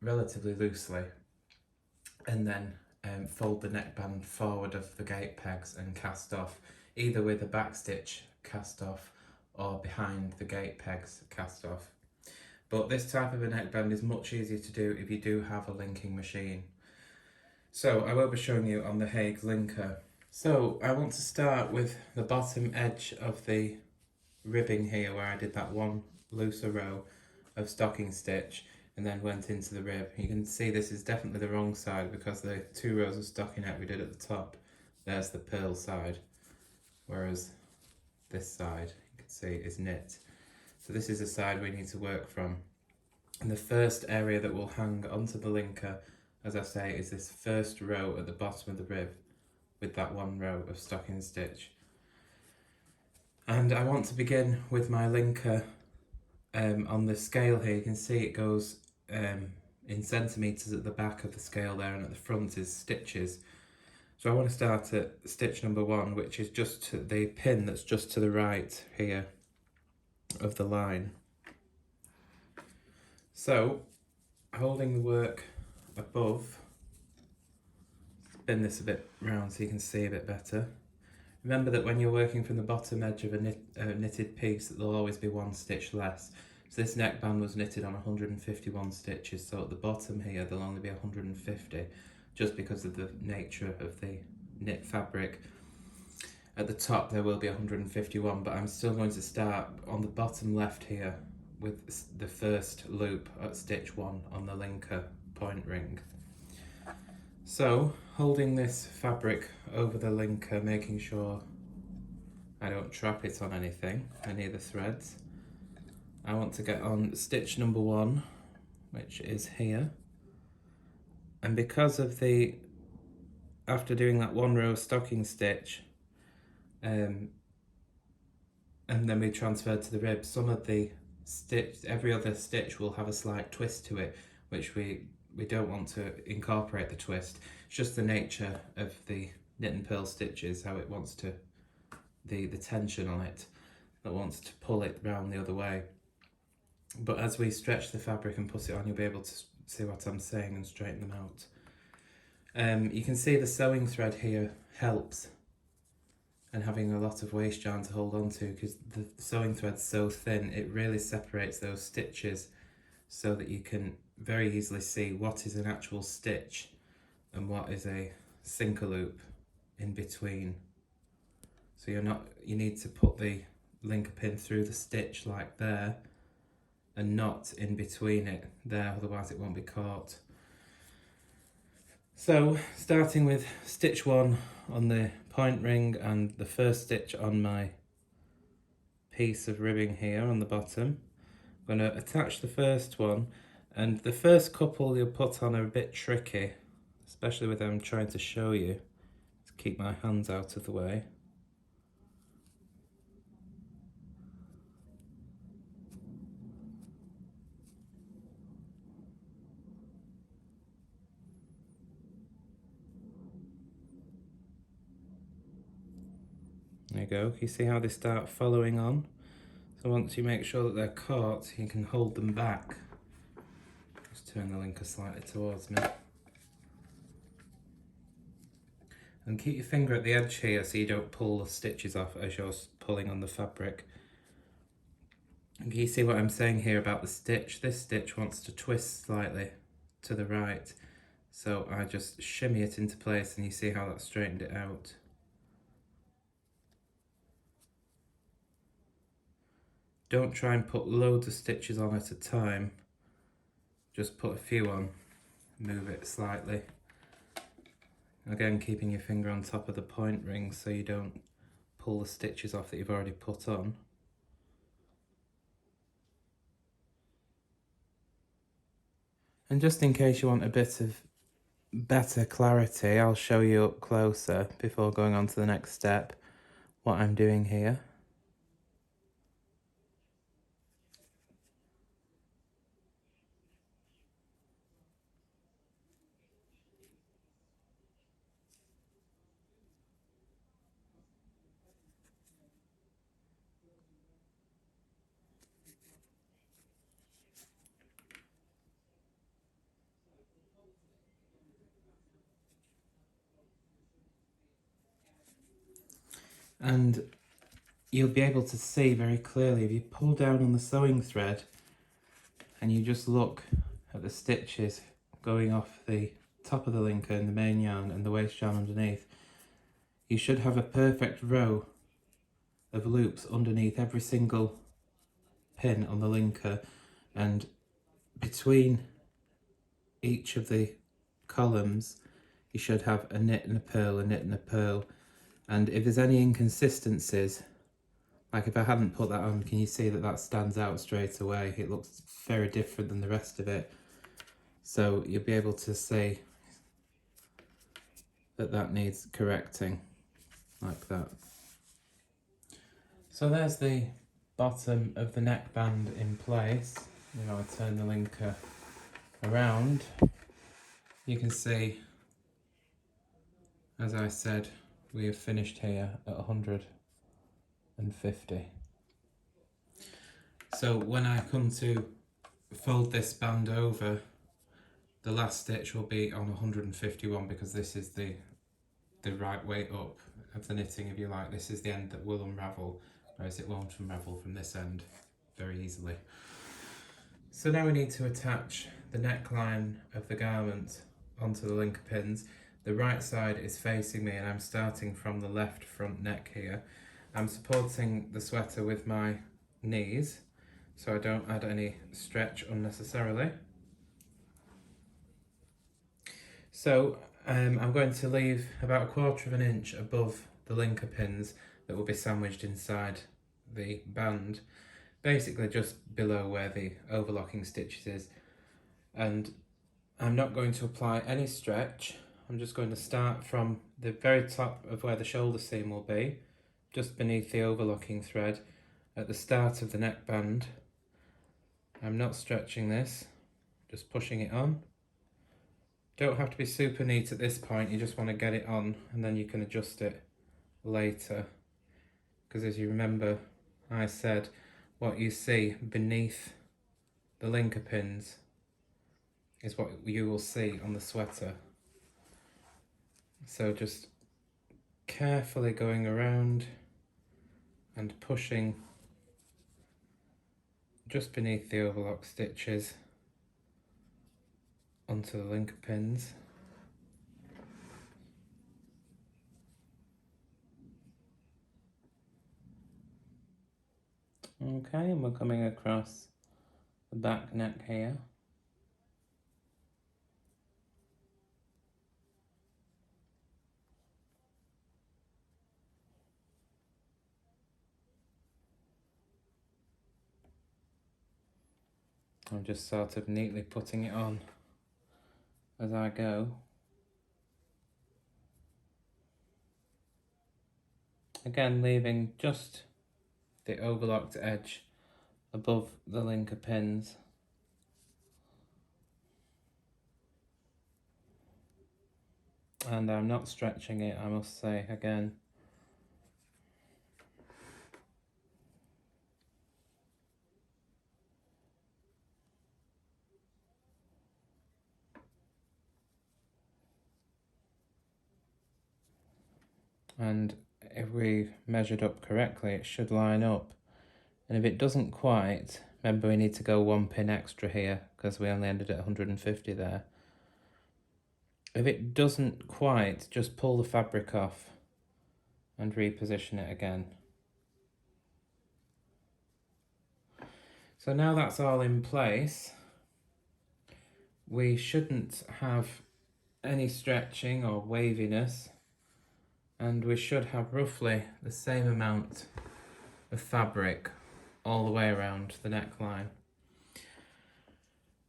relatively loosely and then fold the neckband forward of the gate pegs and cast off, either with a backstitch cast off or behind the gate pegs cast off. But this type of a neckband is much easier to do if you do have a linking machine. So I will be showing you on the Hague linker. So I want to start with the bottom edge of the ribbing here where I did that one looser row of stocking stitch and then went into the rib. You can see this is definitely the wrong side because the 2 rows of stockinette we did at the top, there's the purl side, whereas this side you can see is knit. So this is the side we need to work from. And the first area that will hang onto the linker, as I say, is this first row at the bottom of the rib with that 1 row of stocking stitch. And I want to begin with my linker on the scale here. You can see it goes in centimetres at the back of the scale there, and at the front is stitches. So I want to start at stitch number 1, which is just the pin that's just to the right here of the line. So holding the work above, spin this a bit round so you can see a bit better. Remember that when you're working from the bottom edge of a knitted piece, that there'll always be 1 stitch less. So this neckband was knitted on 151 stitches, so at the bottom here there'll only be 150, just because of the nature of the knit fabric. At the top there will be 151, but I'm still going to start on the bottom left here with the first loop at stitch 1 on the linker point ring. So, holding this fabric over the linker, making sure I don't trap it on anything, any of the threads, I want to get on stitch number 1, which is here. And because of the, after doing that 1 row stocking stitch, and then we transferred to the rib, some of the stitch, every other stitch will have a slight twist to it, which we don't want to incorporate the twist. It's just the nature of the knit and purl stitches, how it wants to, the tension on it, that wants to pull it round the other way. But as we stretch the fabric and put it on, you'll be able to see what I'm saying and straighten them out. You can see the sewing thread here helps, and having a lot of waste yarn to hold on to, because the sewing thread's so thin, it really separates those stitches so that you can very easily see what is an actual stitch and what is a sinker loop in between. So you need to put the linker pin through the stitch like there and not in between it there, otherwise it won't be caught. So starting with stitch 1 on the point ring and the first stitch on my piece of ribbing here on the bottom, I'm going to attach the first one, and the first couple you'll put on are a bit tricky, especially with them trying to show you. Let's keep my hands out of the way. There you go, you see how they start following on? So once you make sure that they're caught, you can hold them back. Just turn the linker slightly towards me. And keep your finger at the edge here so you don't pull the stitches off as you're pulling on the fabric. And can you see what I'm saying here about the stitch? This stitch wants to twist slightly to the right. So I just shimmy it into place, and you see how that straightened it out. Don't try and put loads of stitches on at a time. Just put a few on, move it slightly. Again, keeping your finger on top of the point ring so you don't pull the stitches off that you've already put on. And just in case you want a bit of better clarity, I'll show you up closer before going on to the next step what I'm doing here. And you'll be able to see very clearly if you pull down on the sewing thread and you just look at the stitches going off the top of the linker and the main yarn and the waste yarn underneath, you should have a perfect row of loops underneath every single pin on the linker, and between each of the columns you should have a knit and a purl, a knit and a purl. And if there's any inconsistencies, like if I hadn't put that on, can you see that that stands out straight away? It looks very different than the rest of it. So you'll be able to see that that needs correcting, like that. So there's the bottom of the neckband in place. Now I turn the linker around. You can see, as I said, we have finished here at 150. So when I come to fold this band over, the last stitch will be on 151 because this is the right way up of the knitting, if you like. This is the end that will unravel, whereas it won't unravel from this end very easily. So now we need to attach the neckline of the garment onto the linker pins. The right side is facing me and I'm starting from the left front neck here. I'm supporting the sweater with my knees so I don't add any stretch unnecessarily. So I'm going to leave about 1/4 of an inch above the linker pins that will be sandwiched inside the band, basically just below where the overlocking stitches is. And I'm not going to apply any stretch. I'm just going to start from the very top of where the shoulder seam will be, just beneath the overlocking thread at the start of the neckband. I'm not stretching this, just pushing it on. Don't have to be super neat at this point, you just want to get it on and then you can adjust it later. Because as you remember, I said what you see beneath the linker pins is what you will see on the sweater. So just carefully going around and pushing just beneath the overlock stitches onto the linker pins. Okay, and we're coming across the back neck here. I'm just sort of neatly putting it on as I go. Again, leaving just the overlocked edge above the linker pins. And I'm not stretching it, I must say, again. And if we measured up correctly, it should line up. And if it doesn't quite, remember we need to go 1 pin extra here because we only ended at 150 there. If it doesn't quite, just pull the fabric off and reposition it again. So now that's all in place, we shouldn't have any stretching or waviness, and we should have roughly the same amount of fabric all the way around the neckline,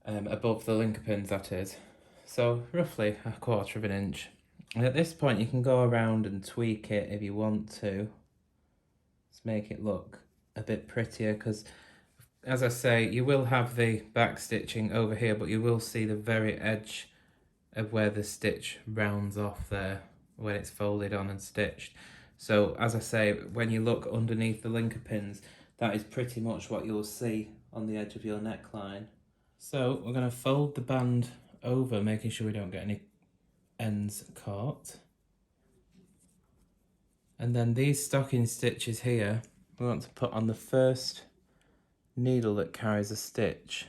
above the linker pins that is. So roughly 1/4 of an inch. And at this point you can go around and tweak it if you want to. Let's make it look a bit prettier, because as I say, you will have the back stitching over here, but you will see the very edge of where the stitch rounds off there when it's folded on and stitched. So as I say, when you look underneath the linker pins, that is pretty much what you'll see on the edge of your neckline. So we're going to fold the band over, making sure we don't get any ends caught. And then these stocking stitches here, we want to put on the first needle that carries a stitch.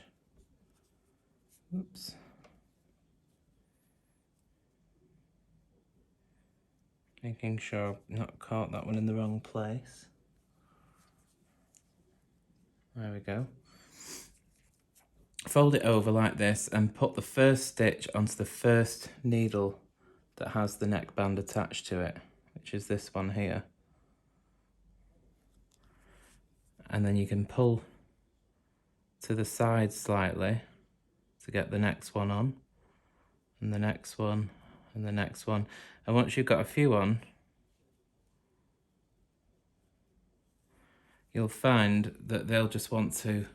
Oops. Making sure I've not caught that one in the wrong place. There we go. Fold it over like this and put the first stitch onto the first needle that has the neckband attached to it, which is this one here. And then you can pull to the side slightly to get the next one on, and the next one, and the next one. And once you've got a few on, you'll find that they'll just want to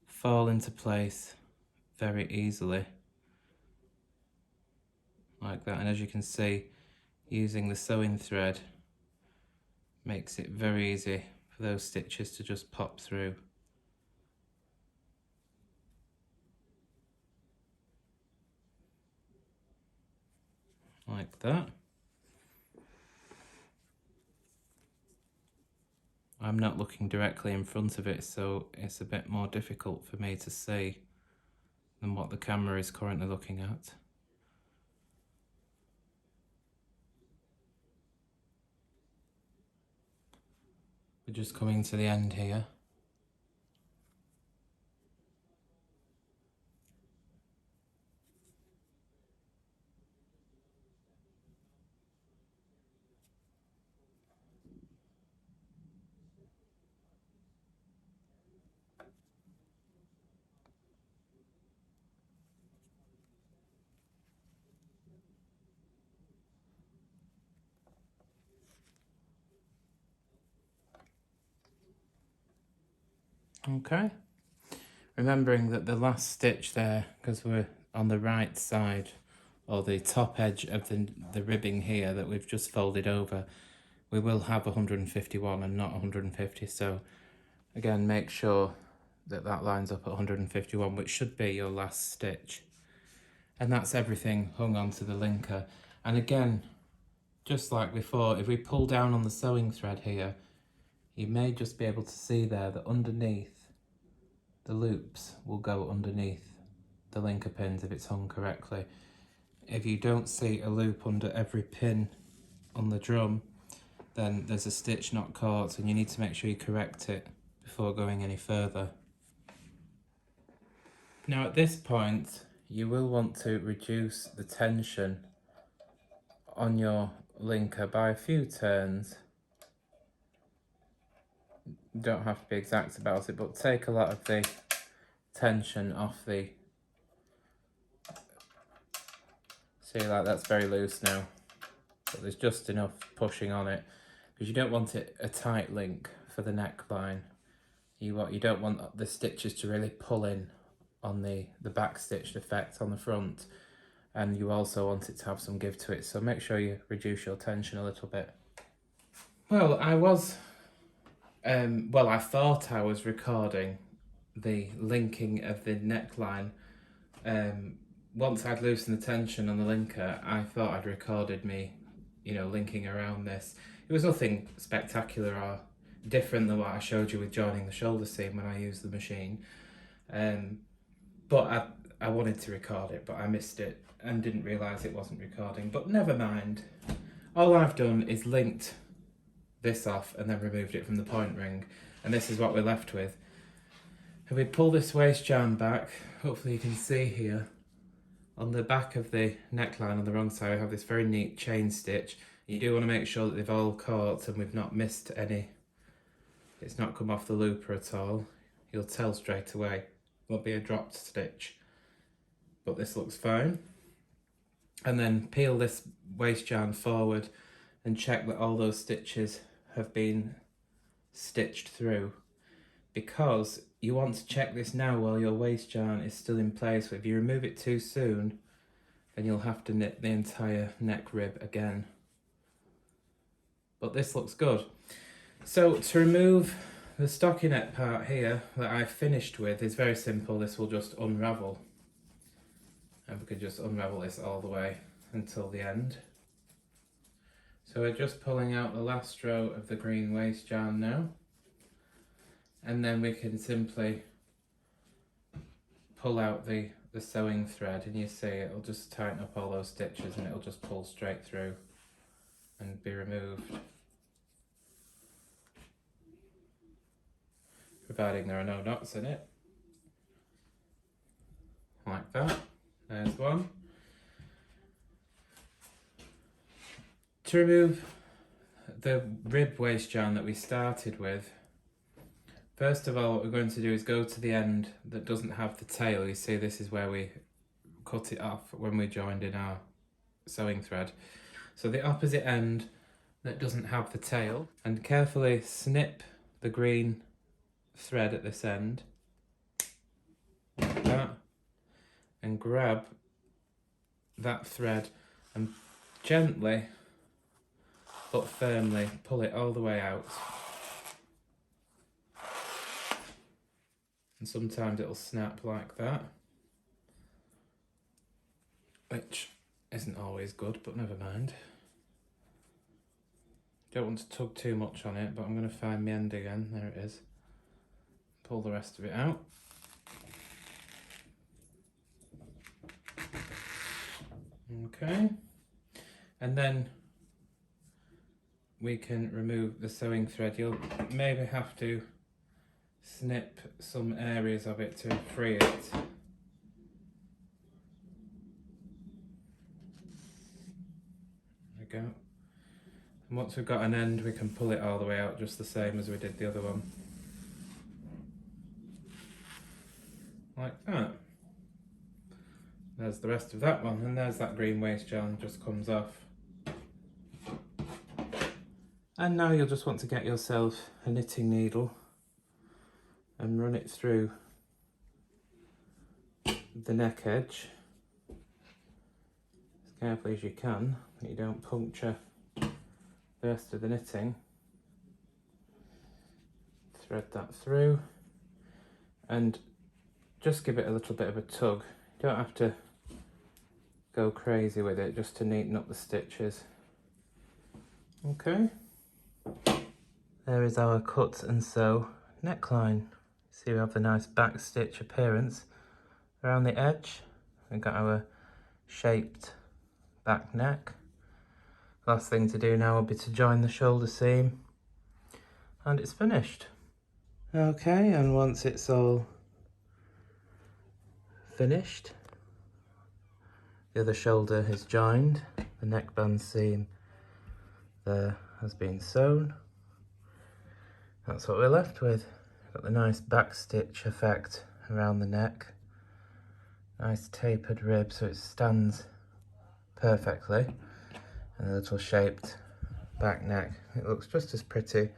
fall into place very easily, like that. And as you can see, using the sewing thread makes it very easy for those stitches to just pop through. Like that. I'm not looking directly in front of it, so it's a bit more difficult for me to see than what the camera is currently looking at. We're just coming to the end here. Okay. Remembering that the last stitch there, because we're on the right side, or the top edge of the ribbing here that we've just folded over, we will have 151 and not 150. So again, make sure that that lines up at 151, which should be your last stitch. And that's everything hung onto the linker. And again, just like before, if we pull down on the sewing thread here, you may just be able to see there that underneath, the loops will go underneath the linker pins if it's hung correctly. If you don't see a loop under every pin on the drum, then there's a stitch not caught and you need to make sure you correct it before going any further. Now at this point, you will want to reduce the tension on your linker by a few turns. You don't have to be exact about it, but take a lot of the tension off the... See, like that's very loose now, but there's just enough pushing on it because you don't want it a tight link for the neckline. You don't want the stitches to really pull in on the back stitched effect on the front, and you also want it to have some give to it, so make sure you reduce your tension a little bit. Well, I thought I was recording the linking of the neckline. Once I'd loosened the tension on the linker, I thought I'd recorded me, linking around this. It was nothing spectacular or different than what I showed you with joining the shoulder seam when I used the machine. But I wanted to record it, but I missed it and didn't realise it wasn't recording. But never mind. All I've done is linked this off and then removed it from the point ring. And this is what we're left with. If we pull this waist yarn back, hopefully you can see here, on the back of the neckline on the wrong side, we have this very neat chain stitch. You do want to make sure that they've all caught and we've not missed any. It's not come off the looper at all. You'll tell straight away. Won't be a dropped stitch. But this looks fine. And then peel this waist yarn forward and check that all those stitches have been stitched through, because you want to check this now while your waist yarn is still in place. If you remove it too soon, then you'll have to knit the entire neck rib again. But this looks good. So to remove the stockinette part here that I finished with is very simple. This will just unravel. And we can just unravel this all the way until the end. So we're just pulling out the last row of the green waist yarn now. And then we can simply pull out the sewing thread, and you see it'll just tighten up all those stitches and it'll just pull straight through and be removed. Providing there are no knots in it. Like that. There's one. To remove the rib waist yarn that we started with, first of all, what we're going to do is go to the end that doesn't have the tail. You see, this is where we cut it off when we joined in our sewing thread. So the opposite end that doesn't have the tail, and carefully snip the green thread at this end, like that, and grab that thread and gently but firmly pull it all the way out. And sometimes it'll snap like that, which isn't always good, but never mind. Don't want to tug too much on it, but I'm going to find my end again. There it is. Pull the rest of it out. Okay. And then we can remove the sewing thread. You'll maybe have to snip some areas of it to free it. There we go. And once we've got an end, we can pull it all the way out just the same as we did the other one. Like that. There's the rest of that one, and there's that green waste yarn just comes off. And now you'll just want to get yourself a knitting needle and run it through the neck edge as carefully as you can, that you don't puncture the rest of the knitting. Thread that through and just give it a little bit of a tug. You don't have to go crazy with it, just to neaten up the stitches. Okay. There is our cut and sew neckline. See, we have the nice back stitch appearance around the edge. We've got our shaped back neck. Last thing to do now will be to join the shoulder seam, and it's finished. Okay, and once it's all finished, the other shoulder is joined, the neckband seam there has been sewn. That's what we're left with. Got the nice back stitch effect around the neck. Nice tapered rib so it stands perfectly. And a little shaped back neck. It looks just as pretty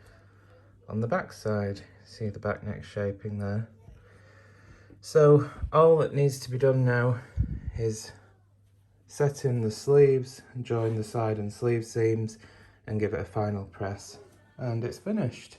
on the back side. See the back neck shaping there. So all that needs to be done now is set in the sleeves, join the side and sleeve seams and give it a final press, and it's finished.